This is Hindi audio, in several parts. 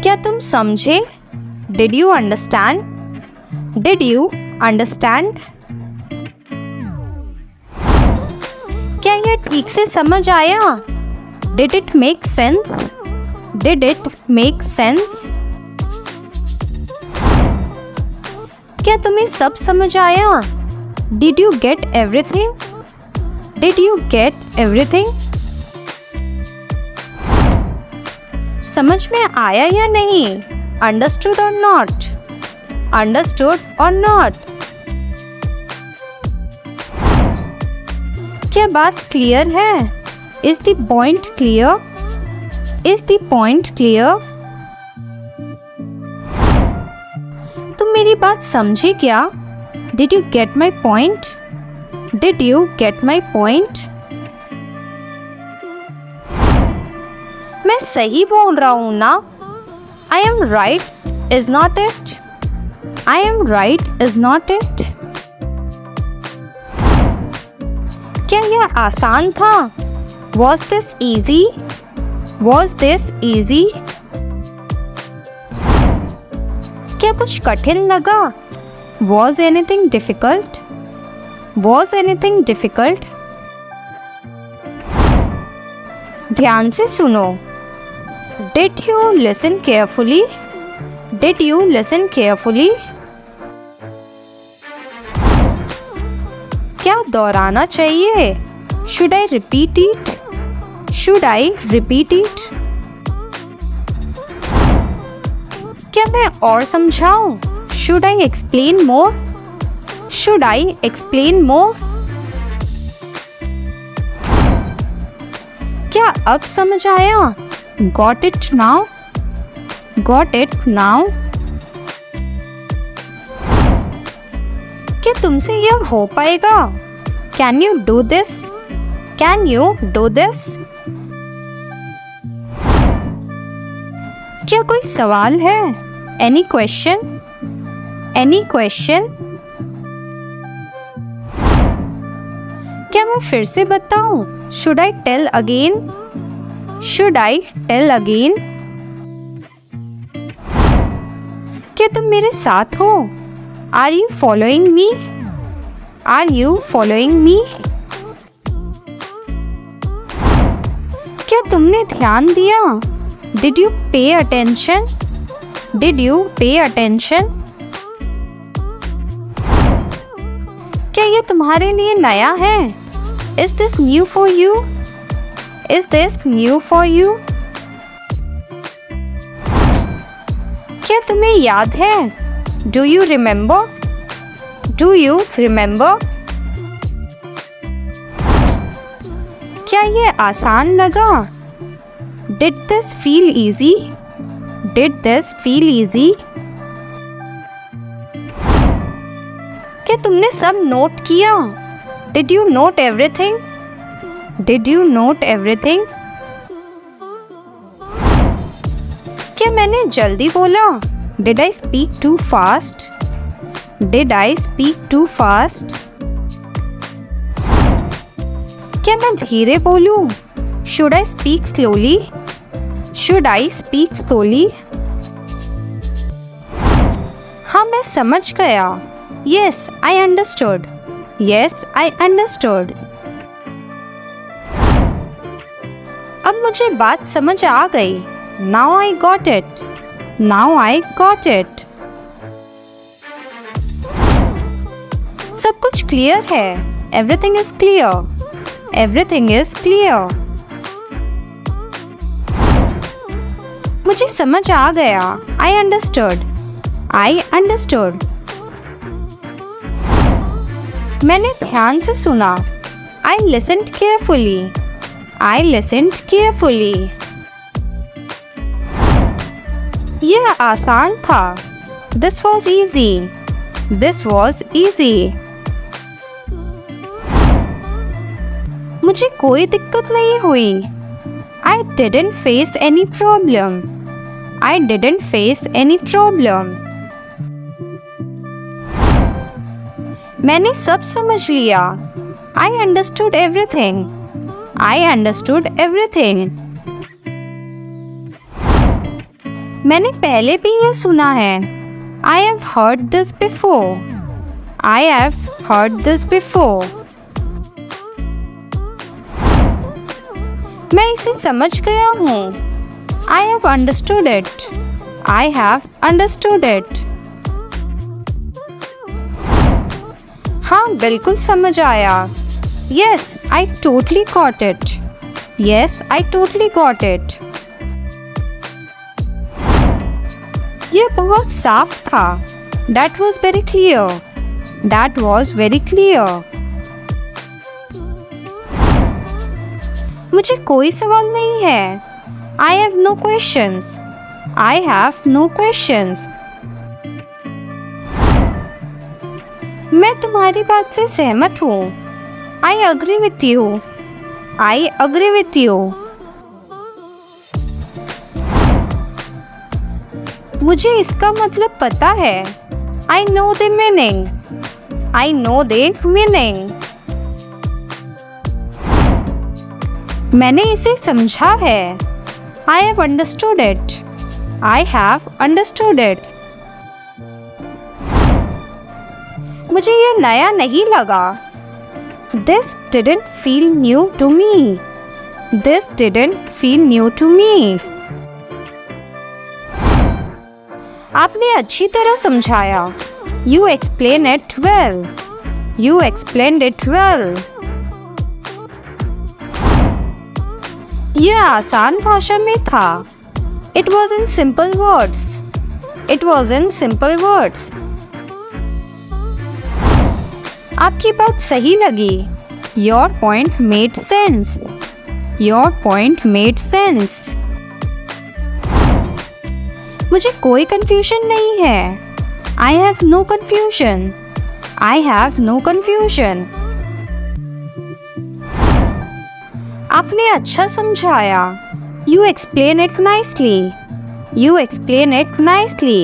क्या तुम समझे? Did you understand? Did you understand? क्या यह ठीक से समझ आया? Did it make sense? Did it make sense? क्या तुम्हें सब समझ आया? Did you get everything? Did you get everything? समझ में आया या नहीं? अंडरस्टूड और नॉट? अंडरस्टूड और नॉट? क्या बात क्लियर है? Is the point clear? Is the point clear? तुम मेरी बात समझे क्या? Did you get my point? Did you get my point? मैं सही बोल रहा हूं ना? I am right is not it? I am right is not it? क्या यह आसान था? Was this easy? Was this easy? क्या कुछ कठिन लगा? Was anything difficult? Was anything difficult? ध्यान से सुनो। Did you listen carefully? Did you listen carefully? क्या दोहराना चाहिए? Should I repeat it? Should I repeat it? क्या मैं और समझाऊं? Should I explain more? Should I explain more? क्या अब समझ आया? Got it now? Got it now? क्या तुमसे यह हो पाएगा? Can you do this? Can you do this? क्या कोई सवाल है? Any question? Any question? क्या मैं फिर से बताऊं? Should I tell again? Should I tell again? क्या तुम मेरे साथ हो? Are you following me? Are you following me? क्या तुमने ध्यान दिया? Did you pay attention? Did you pay attention? क्या ये तुम्हारे लिए नया है? Is this new for you? Is this new for you? क्या तुम्हें याद है? Do you remember? Do you remember? क्या ये आसान लगा? Did this feel easy? Did this feel easy? क्या तुमने सब नोट किया? Did you note everything? Did you note everything? क्या मैंने जल्दी बोला? Did I speak too fast? Did I speak too fast? क्या मैं धीरे बोलूं? Should I speak slowly? Should I speak slowly? हाँ, मैं समझ गया। Yes, I understood. Yes, I understood. अब मुझे बात समझ आ गई। Now I got it. Now I got it. सब कुछ क्लियर है। Everything is clear. Everything is clear. मुझे समझ आ गया। I understood. I understood. मैंने ध्यान से सुना। I listened carefully. I listened carefully. यह आसान था। This was easy. This was easy. मुझे कोई दिक्कत नहीं हुई। I didn't face any problem. I didn't face any problem. मैंने सब समझ लिया। I understood everything. I understood everything. मैंने पहले भी ये सुना है। I have heard this before. I have heard this before. मैं इसे समझ गया हूँ। I have understood it. I have understood it. हाँ, बिल्कुल समझ आया। Yes, I totally got it. Yes, I totally got it. ये बहुत साफ था। That was very clear. That was very clear. मुझे कोई सवाल नहीं है। I have no questions. I have no questions. मैं तुम्हारी बात से सहमत हूँ। I agree with you. I agree with you. मुझे इसका मतलब पता है। I know the meaning. I know the meaning. मैंने इसे समझा है। I have understood it. I have understood it. मुझे यह नया नहीं लगा। This didn't feel new to me. This didn't feel new to me. आपने अच्छी तरह समझाया। You explained it well. You explained it well. यह आसान भाषा में था। It was in simple words. It was in simple words. आपकी बात सही लगी। Your point made sense. Your point made sense. मुझे कोई confusion नहीं है। I have no confusion. I have no confusion. आपने अच्छा समझाया। You explain it nicely. You explain it nicely.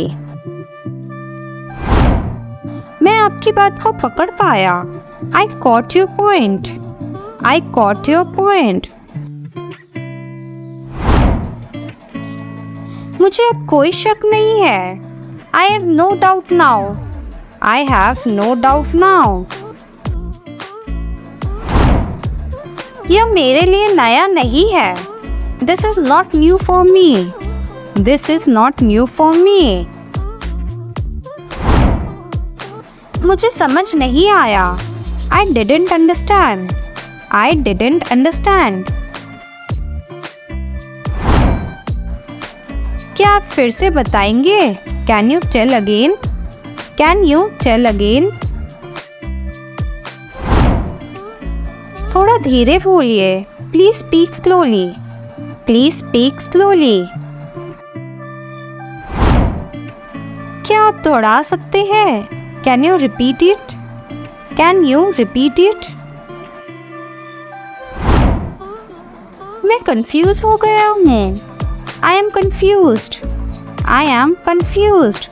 मैं आपकी बात को पकड़ पाया। I caught your point. I caught your point. मुझे अब कोई शक नहीं है। I have no doubt now. I have no doubt now. यह मेरे लिए नया नहीं है। This is not new for me. This is not new for me. मुझे समझ नहीं आया। I didn't understand. I didn't understand. क्या आप फिर से बताएंगे? Can you tell again? Can you tell again? थोड़ा धीरे बोलिए। Please speak slowly. Please speak slowly. क्या आप दोहरा सकते हैं? Can you repeat it? Can you repeat it? मैं कंफ्यूज हो गया हूँ। I am confused. I am confused.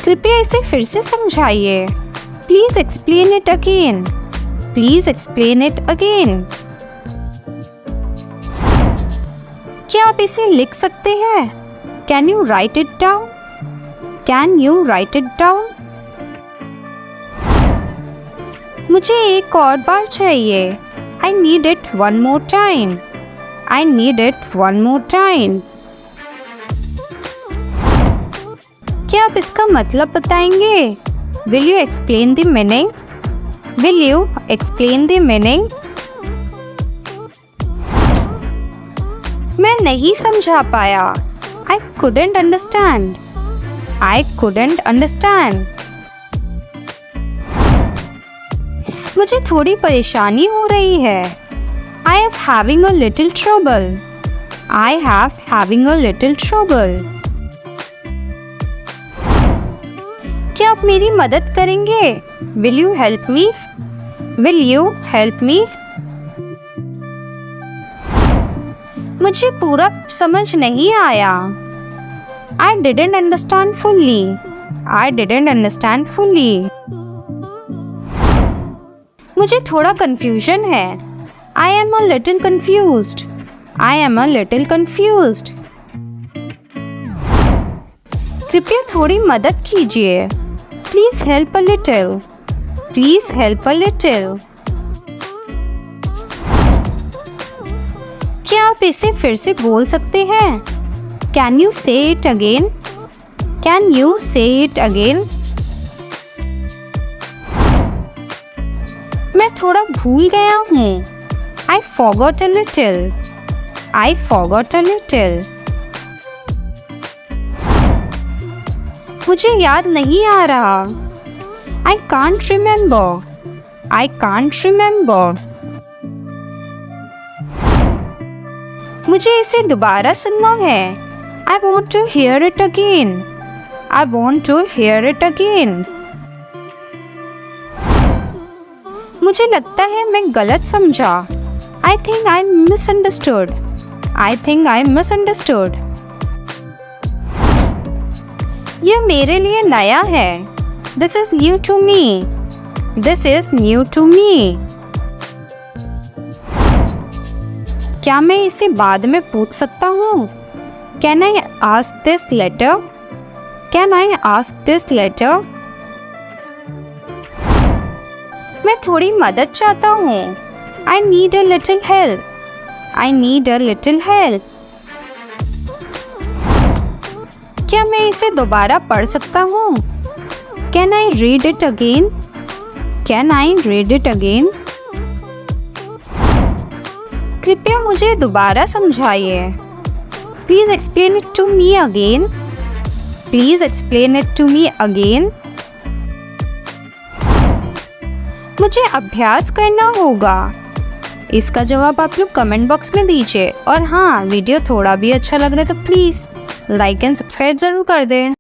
कृपया इसे फिर से समझाइए। Please explain it again. Please explain it again. क्या आप इसे लिख सकते हैं? Can you write it down? Can you write it down? मुझे एक और बार चाहिए। I need it one more time. I need it one more time. क्या आप इसका मतलब बताएंगे? Will you explain the meaning? Will you explain the meaning? मैं नहीं समझा पाया। I couldn't understand. I couldn't understand. मुझे थोड़ी परेशानी हो रही है। I am having a little trouble. I have having a little trouble. क्या आप मेरी मदद करेंगे? Will you help me? Will you help me? मुझे पूरा समझ नहीं आया। I didn't understand fully. I didn't understand fully. मुझे थोड़ा confusion है। I am a little confused. I am a little confused. कृपया थोड़ी मदद कीजिए. Please help a little. Please help a little. क्या आप इसे फिर से बोल सकते हैं? Can you say it again? Can you say it again? मैं थोड़ा भूल गया हूँ. I forgot a little. I forgot a little. मुझे याद नहीं आ रहा. I can't remember. I can't remember. मुझे इसे दोबारा सुनना है. I want to hear it again. I want to hear it again. मुझे लगता है मैं गलत समझा. I think I misunderstood. I think I misunderstood. यह मेरे लिए नया है. This is new to me. This is new to me. क्या मैं इसे बाद में पूछ सकता हूँ? Can I ask this later? Can I ask this later? मैं थोड़ी मदद चाहता हूँ. I need a little help. I need a little help. क्या मैं इसे दोबारा पढ़ सकता हूँ? Can I read it again? Can I read it again? कृपया मुझे दोबारा समझाइए. Please explain it to me again. Please explain it to me again. मुझे अभ्यास करना होगा. इसका जवाब आप लोग कमेंट बॉक्स में दीजिए. और हाँ, वीडियो थोड़ा भी अच्छा लग रहा है तो प्लीज़ लाइक एंड सब्सक्राइब ज़रूर कर दें.